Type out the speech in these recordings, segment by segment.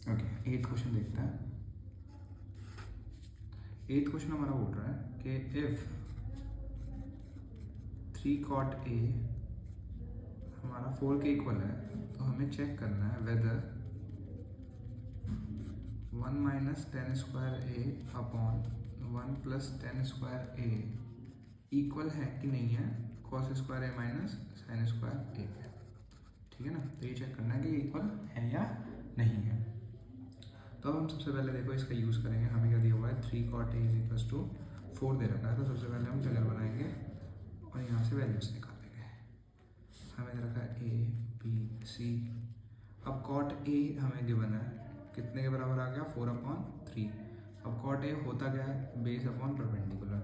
Okay, eight question देखते हैं। Eight question हमारा बोल रहा है कि इफ 3 cot a हमारा 4 के इक्वल है, तो हमें चेक करना है वेदर 1 माइनस टेन स्क्वायर ए अपॉन 1 प्लस टेन स्क्वायर ए इक्वल है कि नहीं है कॉस स्क्वायर ए माइनस साइन स्क्वायर ए के। ठीक है ना, तो ये चेक करना है कि इक्वल है या नहीं है। तो हम सबसे पहले देखो इसका यूज़ करेंगे। हमें क्या दिया हुआ है, 3 cot a is equal to 4 दे रखा है। तो सबसे पहले हम फिगर बनाएंगे और यहाँ से वैल्यूज निकालेंगे। हमें दे रखा है ए बी सी। अब cot a हमें गिवन है कितने के बराबर आ गया, 4/3। अब cot a होता क्या है, बेस अपॉन परपेंडिकुलर,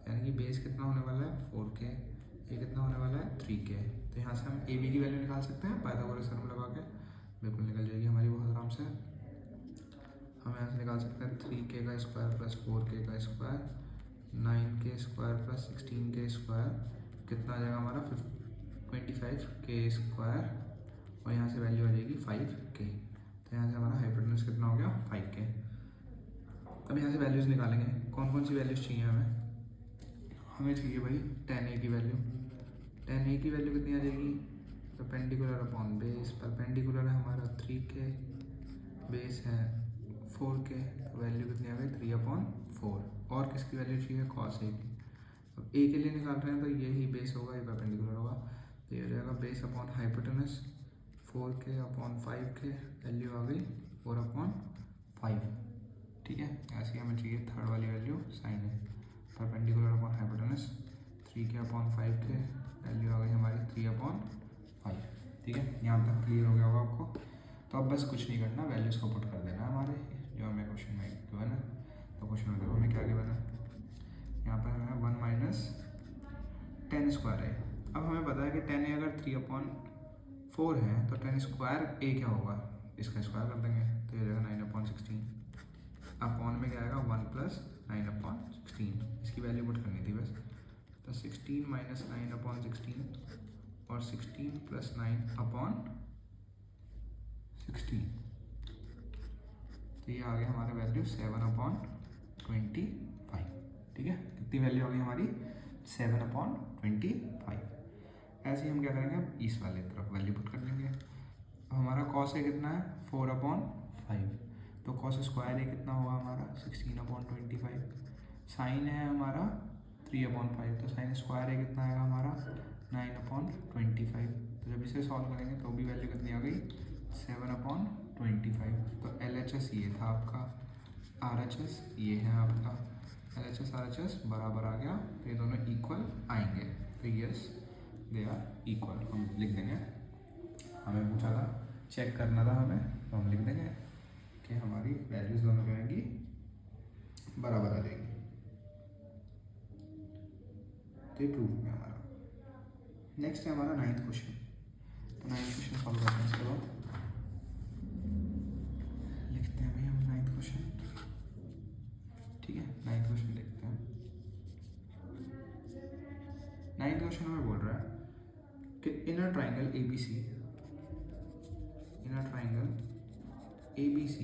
यानी कि बेस कितना होने वाला है 4k, ये कितना होने वाला है 3k। तो यहाँ से हम ए बी की वैल्यू निकाल सकते हैं पाइथागोरस थ्योरम लगा के, बिल्कुल निकल जाएगी हमारी बहुत आराम से। हम यहाँ से निकाल सकते हैं 3k का स्क्वायर प्लस 4k का square, 9k square plus 16k square, कितना आ जाएगा हमारा 25k स्क्वायर, और यहाँ से वैल्यू आ जाएगी 5k। तो यहाँ से हमारा हाइपोटेनस कितना हो गया 5k। अब यहाँ से वैल्यूज़ निकालेंगे। कौन कौन सी वैल्यूज़ चाहिए हमें चाहिए भाई tan a की वैल्यू। tan a की वैल्यू कितनी आ जाएगी, परपेंडिकुलर अपॉन बेस। परपेंडिकुलर है हमारा 3k, बेस है 4k, तो वैल्यू कितनी आ गई 3/4। और किसकी वैल्यू चाहिए, cos a की। अब a के लिए निकाल रहे हैं तो यही बेस होगा, ये परपेंडिकुलर होगा, तो ये हो जाएगा base upon hypotenuse 4k upon 5k, value आ गई 4/5। ठीक है, ऐसे ही हमें चाहिए थर्ड वाली वैल्यू साइन है, perpendicular upon hypotenuse 3k upon 5k, value आ गई हमारी 3/5। ठीक है, यहाँ तक क्लियर हो गया होगा आपको। तो अब बस कुछ नहीं करना, वैल्यूज़ को पुट कर देना है हमारे जो हमें क्वेश्चन में गिवन है। तो क्वेश्चन में देखो हमें क्या गिवन है, यहाँ पर हमें 1 माइनस टेन स्क्वायर है। अब हमें पता है कि tan a अगर 3/4 है तो tan स्क्वायर a क्या होगा, इसका स्क्वायर कर देंगे, तो ये रहेगा 9/16। अपॉन में क्या आएगा 1 प्लस 9/16, इसकी वैल्यू पुट करनी थी बस। तो 16 माइनस 9/16 और 16 प्लस 9/16, तो ये आ गया हमारा वैल्यू 7/25। ठीक है, कितनी वैल्यू आ गई हमारी 7/25। ऐसे ही हम क्या करेंगे, इस वाले तरफ वैल्यू पुट कर देंगे। अब हमारा कॉस है कितना है 4/5, तो कॉस स्क्वायर है कितना होगा हमारा 16/25। साइन है हमारा 3/5, तो साइन स्क्वायर है कितना आएगा हमारा 9/25। तो जब इसे सॉल्व करेंगे तो भी वैल्यू कितनी आ गई 7/25। तो LHS ये था आपका, RHS ये है आपका। LHS RHS बराबर आ गया, तो ये दोनों इक्वल आएंगे, तो यस दे आर इक्वल हम लिख देंगे। हमें पूछा था, चेक करना था हमें, तो हम लिख देंगे कि हमारी वैल्यूज दोनों क्या आएंगी बराबर आ जाएगी। तो ये प्रूफ हो गया हमारा। नेक्स्ट है हमारा 9th क्वेश्चन। तो 9th क्वेश्चन सॉल्व करते हैं। इसके बाद लिखते हैं भाई हम 9th क्वेश्चन। ठीक है, 9th क्वेश्चन देखते हैं। 9th क्वेश्चन हमें बोल रहा है कि in a triangle ABC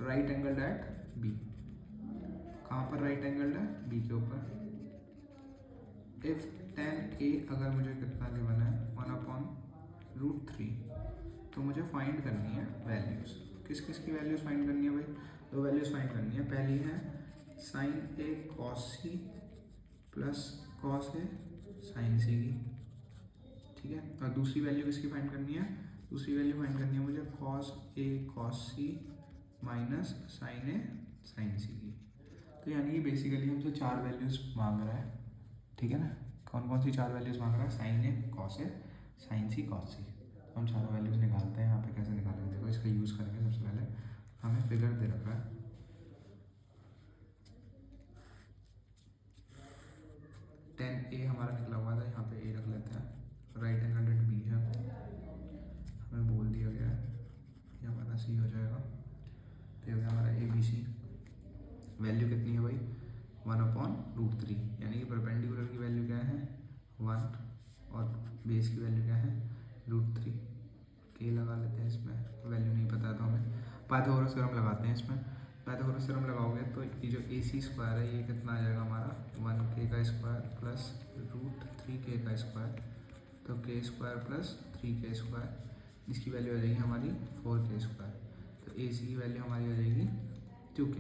right angled at B। कहाँ पर राइट एंगल्ड है, B के ऊपर। इफ tan a अगर मुझे कितना गिवन है 1/√3, तो मुझे फाइंड करनी है वैल्यूज़। किस किस की वैल्यूज़ फाइंड करनी है भाई, दो वैल्यूज़ फाइंड करनी है। पहली है sine a cos c plus cos a sine c की। ठीक है, और दूसरी वैल्यू किसकी फाइंड करनी है, दूसरी वैल्यू फाइंड करनी है मुझे cos a cos c minus sine a sine c की। तो यानी कि बेसिकली हमसे 4 वैल्यूज़ मांग रहा है। ठीक है ना, कौन कौन सी 4 वैल्यूज़ मांग रहा है, sine a cos a sine c cos c। तो हम चारों वैल्यूज़ निकालते हैं। यहाँ पे कैसे निकालेंगे, देखो इसका यूज़ करेंगे। सबसे पहले हमें फिगर दे रखा है, tan a हमारा निकला हुआ था, यहाँ पे a रख लेते हैं। राइट एंगल एट B है, हमें बोल दिया गया है ये हमारा C हो जाएगा। तो ये हो गया हमारा ABC। वैल्यू कितनी है भाई 1/√3, यानी कि परपेंडिकुलर की वैल्यू क्या है 1 और बेस की वैल्यू क्या है √3। के लगा लगा लेते हैं इसमें, वैल्यू नहीं पता है तो हमें पाइथागोरस थ्योरम लगाते हैं इसमें। पाइथागोरस थ्योरम लगाओगे तो ये जो AC स्क्वायर है ये कितना आ जाएगा हमारा 1k का स्क्वायर प्लस √3k का स्क्वायर, तो k square plus 3k square, इसकी वैल्यू आ जाएगी हमारी 4k स्क्वायर। तो AC की वैल्यू हमारी आ जाएगी 2k।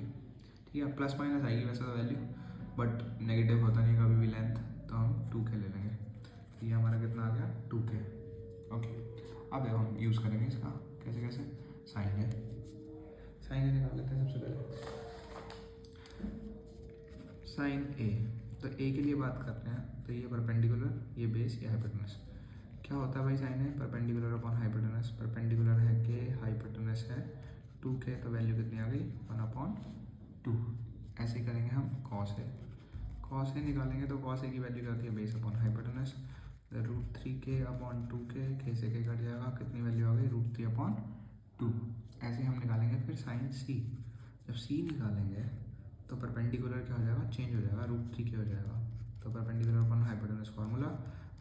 ठीक है, प्लस माइनस आएगी वैसे तो वैल्यू, बट नेगेटिव होता नहीं कभी भी लेंथ, तो हम 2k ले लेंगे। तो ये हमारा कितना आ गया 2k। ओके, अब देखो हम यूज़ करेंगे इसका कैसे कैसे। साइन है, साइन ए निकाल लेते हैं सबसे पहले। साइन ए, तो ए के लिए बात करते हैं, तो ये परपेंडिकुलर, ये बेस, ये हाइपोटेनस। क्या होता है भाई sine A? Perpendicular upon hypotenuse. Perpendicular है के, हाइपोटेनस है 2k, तो वैल्यू कितनी आ गई 1/2। ऐसे ही करेंगे हम कॉस ए। कॉस ए निकालेंगे तो कॉस ए की वैल्यू क्या होती है? Base upon hypotenuse. √3k upon 2k, k से k कट जाएगा, कितनी वैल्यू आ गई √3/2। ऐसे हम निकालेंगे फिर साइन सी। जब सी निकालेंगे तो परपेंडिकुलर क्या हो जाएगा? चेंज हो जाएगा, √3k हो जाएगा। तो perpendicular upon hypotenuse formula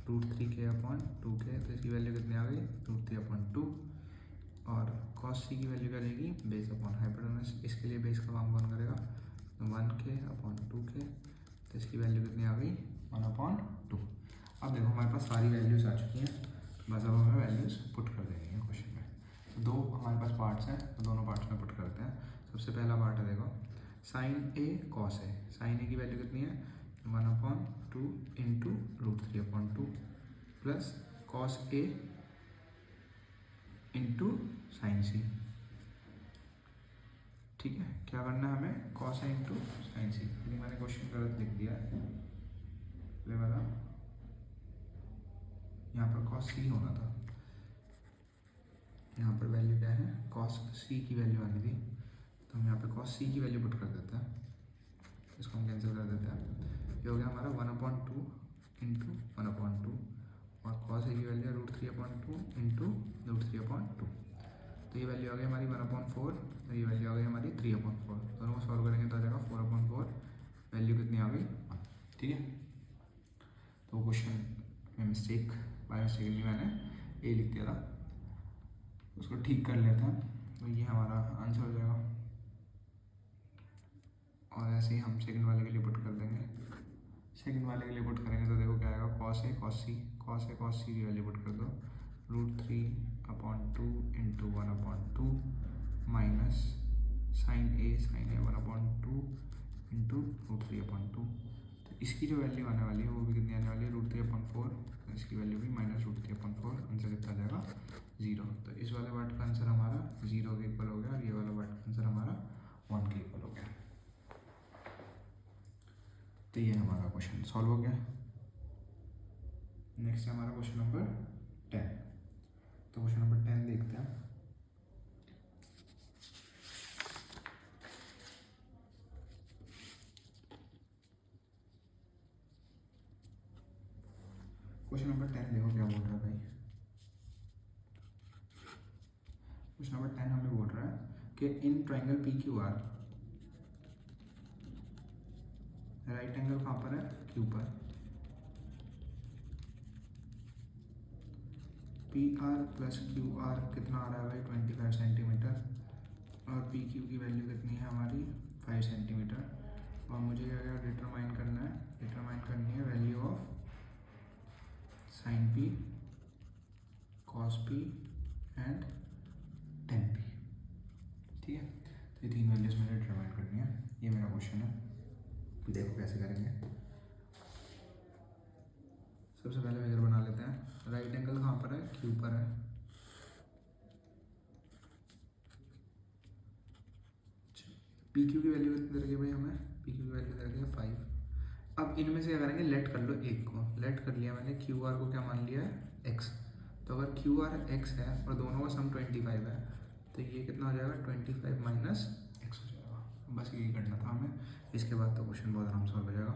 √3k upon 2k, तो इसकी वैल्यू कितनी आ गई √3/2। और कॉस सी की वैल्यू क्या रहेगी? Base upon hypotenuse. इसके लिए बेस का काम कौन करेगा? 1k अपॉन 2k, तो इसकी वैल्यू कितनी आ गई 1/2। अब देखो हमारे पास सारी वैल्यूज़ आ चुकी हैं, बस अब हमें वैल्यूज़ पुट कर देनी है क्वेश्चन में। दो हमारे पास पार्ट्स हैं, तो दोनों पार्ट्स में पुट करते हैं। सबसे पहला पार्ट है देखो, sign A cos A. Sign ए की वैल्यू कितनी है 1/2 into √3/2 plus cos A into sine सी। ठीक है, क्या करना है हमें? कॉस ए इंटू साइन सी। लेकिन मैंने क्वेश्चन गलत लिख दिया है, ले वाला यहाँ पर कॉस सी होना था, यहाँ पर वैल्यू क्या है? कॉस सी की वैल्यू आनी थी, तो हम यहाँ पे कॉस सी की वैल्यू पुट कर देते हैं, इसको हम कैंसिल कर देते हैं। ये हो गया हमारा 1/2 इंटू 1/2, और कॉस ए की वैल्यू है √3/2 इंटू √3/2, तो ये वैल्यू आ गई हमारी 1/4, और ये वैल्यू आ गई हमारी 3/4। दोनों को सॉल्व करेंगे तो आ जाएगा 4/4, वैल्यू कितनी आ गई 1। ठीक है, तो क्वेश्चन में मिस्टेक, बाय मिस्टेकली मैंने ए लिख दिया था, उसको ठीक कर लेते हैं, तो ये हमारा आंसर हो जाएगा। और ऐसे ही हम सेकंड वाले के लिए पुट कर देंगे। सेकंड वाले के लिए पुट करेंगे तो देखो क्या आएगा, कॉस ए कॉस सी की वैल्यू पुट कर दो, √3/2 इंटू 1/2 माइनस साइन ए 1/2 इंटू √3/2। तो इसकी जो वैल्यू आने वाली है वो भी कितनी आने वाली है √3/4, इसकी वैल्यू भी -√3/4। आंसर कितना आ जाएगा 0। तो इस वाले पार्ट का आंसर हमारा 0 के इक्वल हो गया, और ये वाला पार्ट का आंसर हमारा 1 के इक्वल हो गया। तो ये हमारा क्वेश्चन सॉल्व हो गया। नेक्स्ट है हमारा क्वेश्चन नंबर 10। तो क्वेश्चन नंबर 10 देखते हैं। क्वेश्चन नंबर 10 देखो क्या बोल रहा है भाई। क्वेश्चन नंबर 10 हमें बोल रहा है कि in triangle PQR, right angle कहाँ पर है? Q पर। PR प्लस QR कितना आ रहा है भाई 25 सेंटीमीटर, और PQ की वैल्यू कितनी है हमारी 5 सेंटीमीटर। और मुझे क्या क्या डिटरमाइन करना है? डिटरमाइन करनी है value of sine P, cos P and ten P। ठीक है, तो ये तीन वैल्यूज मुझे डिटरमाइन करनी है। ये मेरा क्वेश्चन है, देखो कैसे करेंगे। सबसे पहले फिगर बना लेते हैं। राइट एंगल कहाँ पर है? Q पर है। PQ की वैल्यू कितनी दे रखी है भाई हमें? PQ की वैल्यू दे रखी है 5। अब इनमें से क्या करेंगे? लेट कर लो एक को, लेट कर लिया मैंने। QR को क्या मान लिया है? X। तो अगर QR X है और दोनों का सम 25 है, तो ये कितना हो जाएगा 25 माइनस X हो जाएगा। बस यही करना था हमें, इसके बाद तो क्वेश्चन बहुत आराम से सॉल्व हो जाएगा।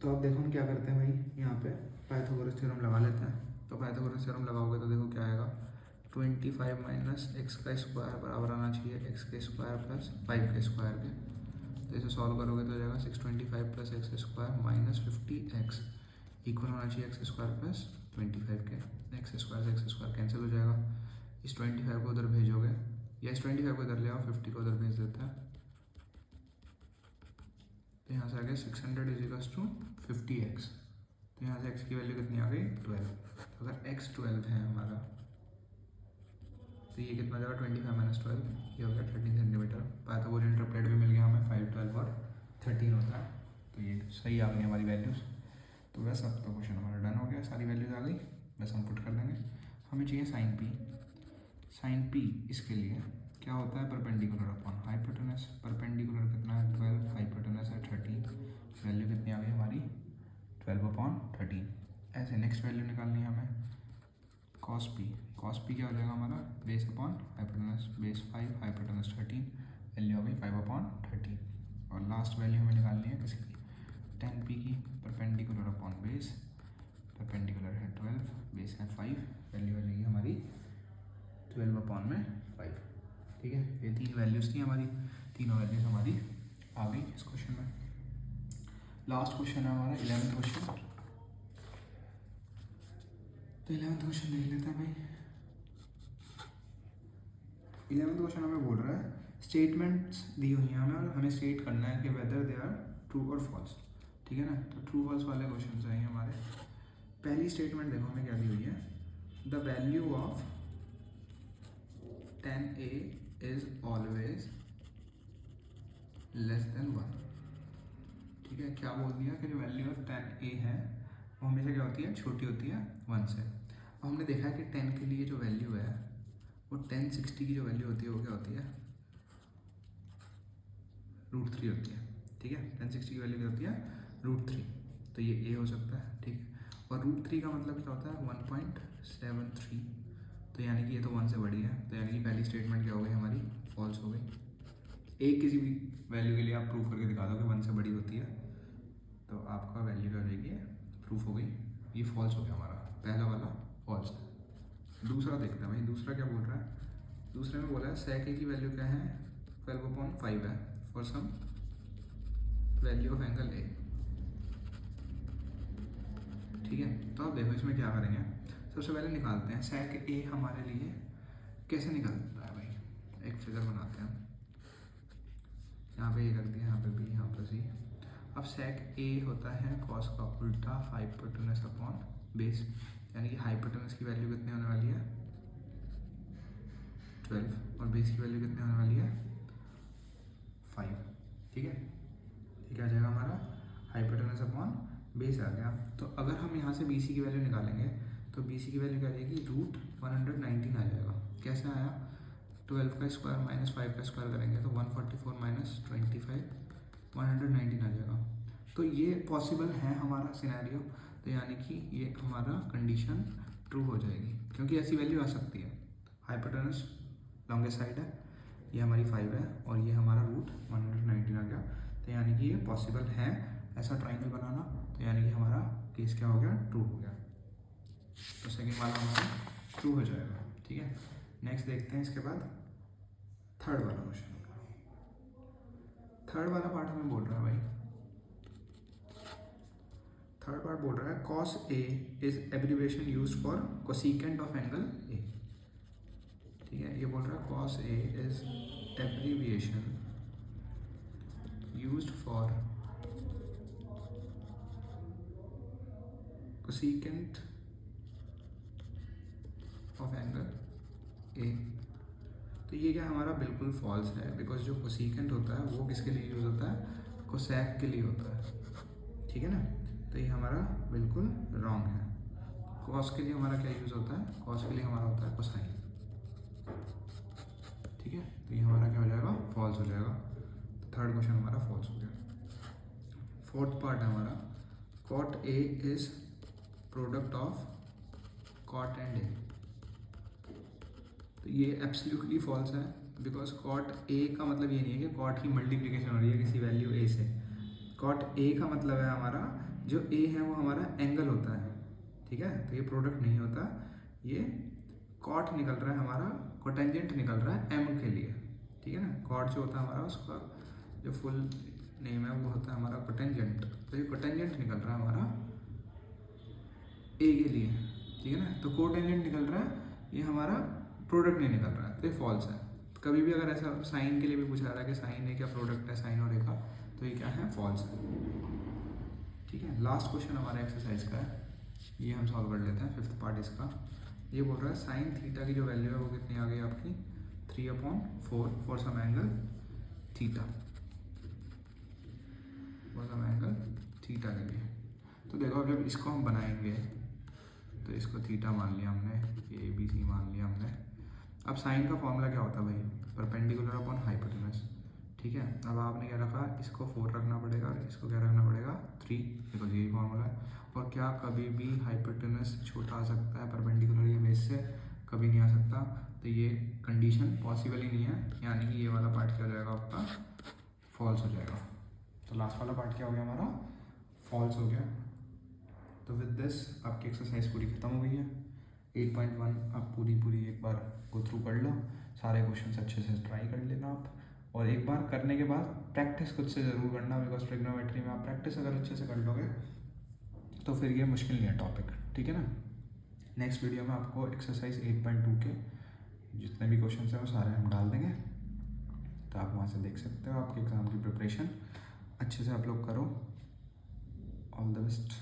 तो अब देखो हम क्या करते हैं भाई, यहाँ पे पाइथागोरस थ्योरम लगा लेते हैं। तो पाइथागोरस थ्योरम लगाओगे तो देखो क्या आएगा, 25 माइनस एक्स का स्क्वायर बराबर आना चाहिए x के स्क्वायर प्लस 5 के स्क्वायर के। तो इसे सॉल्व करोगे तो हो जाएगा 625 plus x square minus 50x equal होना चाहिए एक्स स्क्वायर प्लस 25 के। एक्स स्क्वायर से एक्स स्क्वायर कैंसिल हो जाएगा, इस 25 को उधर भेजोगे या इस 25 को इधर ले आओ, 50 को उधर भेज देता है, तो यहाँ से आ गया 600 इजिकल्स टू 50x। तो यहाँ से x की वैल्यू कितनी आ गई 12। तो अगर x 12 है हमारा तो ये कितना जाएगा 25 माइनस 12, ये हो गया 13 सेंटीमीटर। पाइथागोरियन ट्रिपलेट भी मिल गया हमें, 5, 12 और 13 होता है। तो ये सही आ गई हमारी वैल्यूज़। तो बस अब तो क्वेश्चन हमारा डन हो गया, सारी वैल्यूज आ गई, बस हम पुट कर देंगे। हमें चाहिए साइन पी। साइन पी इसके लिए क्या होता है, परपेंडिकुलर अपॉन हाइपोटेनस। परपेंडिकुलर कितना है 12, हाइपोटेनस है 13, वैल्यू कितनी आ गई हमारी 12/13। ऐसे नेक्स्ट वैल्यू निकालनी है हमें कॉस पी। कॉस पी क्या हो जाएगा हमारा base upon hypotenuse, base 5 hypotenuse 13, value हो गई 5/13। और लास्ट वैल्यू हमें निकालनी है किसकी, tan पी की। परपेंडिकुलर अपॉन बेस, परपेंडिकुलर है 12, बेस है 5, वैल्यू हो जाएगी हमारी 12/5। ठीक है, ये 3 वैल्यूज़ थी हमारी, तीनों वैल्यूज़ हमारी आ गई इस क्वेश्चन में। लास्ट क्वेश्चन है हमारा 11th क्वेश्चन। तो 11th क्वेश्चन देख लेते हैं भाई। 11th क्वेश्चन हमें बोल रहा है स्टेटमेंट्स दी हुई हैं हमें और हमें स्टेट करना है कि वेदर दे आर ट्रू और फॉल्स। ठीक है ना, तो ट्रू फॉल्स वाले क्वेश्चन चाहिए हमारे। पहली स्टेटमेंट देखो हमें क्या दी हुई है, the value of tan a is always less than 1। ठीक है, क्या बोल दिया कि जो वैल्यू ऑफ tan a है वो हमेशा क्या होती है, छोटी होती है 1 से। अब हमने देखा है कि 10 के लिए जो वैल्यू है वो 1060 की जो वैल्यू होती है वो क्या होती है, √3 होती है। ठीक है, 1060 की वैल्यू क्या होती है, √3। तो ये a हो सकता है। ठीक है, और √3 का मतलब क्या होता है 1.73। तो यानी कि ये तो 1 से बड़ी है, तो यानी कि पहली स्टेटमेंट क्या हो गई हमारी, फॉल्स हो गई। एक किसी भी वैल्यू के लिए आप प्रूफ करके दिखा दो कि 1 से बड़ी होती है तो आपका वैल्यू क्या हो जाएगी, प्रूफ हो गई, ये फॉल्स हो गया हमारा, पहला वाला फॉल्स है। दूसरा देखते हैं भाई, दूसरा क्या बोल रहा है। दूसरे में बोला है sec a की वैल्यू क्या है 12/5 है for some value of angle a। ठीक है, तो आप देखो इसमें क्या करेंगे, सबसे पहले निकालते हैं sec a हमारे लिए कैसे निकलता है भाई। एक फिगर बनाते हैं, यहाँ पे a रख दिया, यहाँ पे b, यहाँ पे c। अब sec a होता है cos का उल्टा हाइपोटेनस अपॉन बेस, यानी कि हाइपोटेनस की वैल्यू कितनी होने वाली है 12 और बेस की वैल्यू कितनी होने वाली है 5। ठीक है, ये क्या आ जाएगा हमारा हाइपोटेनस अपॉन बेस आ गया। तो अगर हम यहाँ से BC की वैल्यू निकालेंगे तो BC की वैल्यू क्या आ जाएगी, √119 आ जाएगा। कैसे आया, 12 का स्क्वायर माइनस 5 का स्क्वायर करेंगे तो 144 माइनस 25 119 आ जाएगा। तो ये पॉसिबल है हमारा सिनेरियो, तो यानी कि ये हमारा कंडीशन ट्रू हो जाएगी क्योंकि ऐसी वैल्यू आ सकती है। हाइपोटेनस लॉन्गेस्ट साइड है, ये हमारी 5 है और ये हमारा √119 आ गया, तो यानी कि ये पॉसिबल है ऐसा ट्राइंगल बनाना। तो यानी कि हमारा केस क्या हो गया, ट्रू हो गया। तो सेकंड वाला हमारा ट्रू हो जाएगा। ठीक है, नेक्स्ट देखते हैं इसके बाद थर्ड वाला क्वेश्चन। थर्ड वाला पार्ट हमें बोल रहा है भाई, थर्ड पार्ट बोल रहा है cos a is abbreviation used for cosecant of angle a। ठीक है, ये बोल रहा है cos a is abbreviation used for cosecant of angle a। तो ये क्या हमारा बिल्कुल फॉल्स है, बिकॉज जो कोसिकेंट होता है वो किसके लिए यूज होता है, कोसेक के लिए होता है। ठीक है ना, तो ये हमारा बिल्कुल रॉन्ग है। कॉस के लिए हमारा क्या यूज होता है, कॉस के लिए हमारा होता है कोसाइन। ठीक है, तो ये हमारा क्या हो जाएगा, फॉल्स हो जाएगा। तो थर्ड क्वेश्चन हमारा फॉल्स हो गया। फोर्थ पार्ट है हमारा cot a is product of cot and a। तो ये एब्सोल्युटली फॉल्स है, बिकॉज cot a का मतलब ये नहीं है कि cot की मल्टीप्लिकेशन हो रही है किसी वैल्यू a से। cot a का मतलब है हमारा जो a है वो हमारा एंगल होता है। ठीक है, तो ये प्रोडक्ट नहीं होता, ये cot निकल रहा है हमारा, कोटेंजेंट निकल रहा है m के लिए। ठीक है ना, cot जो होता है हमारा उसका जो फुल नेम है वो होता है हमारा कोटेंजेंट। तो ये कोटेंजेंट निकल रहा है हमारा ए के लिए, ठीक है ना। तो कोटेंजेंट निकल रहा है, ये हमारा प्रोडक्ट नहीं निकल रहा है, तो ये फॉल्स है। कभी भी अगर ऐसा साइन के लिए भी पूछा जा रहा है कि साइन ए क्या प्रोडक्ट है साइन और ए का, तो ये क्या है, फॉल्स है, ठीक है। लास्ट क्वेश्चन हमारा एक्सरसाइज का है, ये हम सॉल्व कर लेते हैं, फिफ्थ पार्ट इसका। ये बोल रहा है साइन थीटा की जो वैल्यू है वो कितनी आ गई आपकी 3/4 for some angle theta, for some angle theta के लिए। तो देखो अब जब इसको हम बनाएंगे तो इसको थीटा मान लिया हमने, ए बी सी मान लिया हमने। अब साइन का फॉर्मूला क्या होता है भाई, परपेंडिकुलर अपॉन हाइपोटेनस, ठीक है। अब आपने क्या रखा, इसको 4 रखना पड़ेगा और इसको क्या रखना पड़ेगा 3, देखो यही फॉर्मूला है। और क्या कभी भी हाइपोटेनस छोटा आ सकता है परपेंडिकुलर ये बेस से, कभी नहीं आ सकता, तो ये कंडीशन पॉसिबल ही नहीं है, यानी कि ये वाला पार्ट क्या हो जाएगा आपका, फॉल्स हो जाएगा। तो लास्ट वाला पार्ट क्या हो गया हमारा, फॉल्स हो गया। तो विद दिस आपकी एक्सरसाइज पूरी खत्म हो गई है। 8.1 आप पूरी एक बार गो थ्रू कर लो, सारे क्वेश्चन अच्छे से ट्राई कर लेना आप, और एक बार करने के बाद प्रैक्टिस खुद से ज़रूर करना, बिकॉज ट्रिग्नोमेट्री में आप प्रैक्टिस अगर अच्छे से कर लोगे तो फिर ये मुश्किल नहीं है टॉपिक, ठीक है ना। नेक्स्ट वीडियो में आपको एक्सरसाइज 8.2 के जितने भी क्वेश्चन हैं वो सारे हम डाल देंगे, तो आप वहाँ से देख सकते हो। आपके एग्ज़ाम की प्रिपरेशन अच्छे से आप लोग करो। All the best.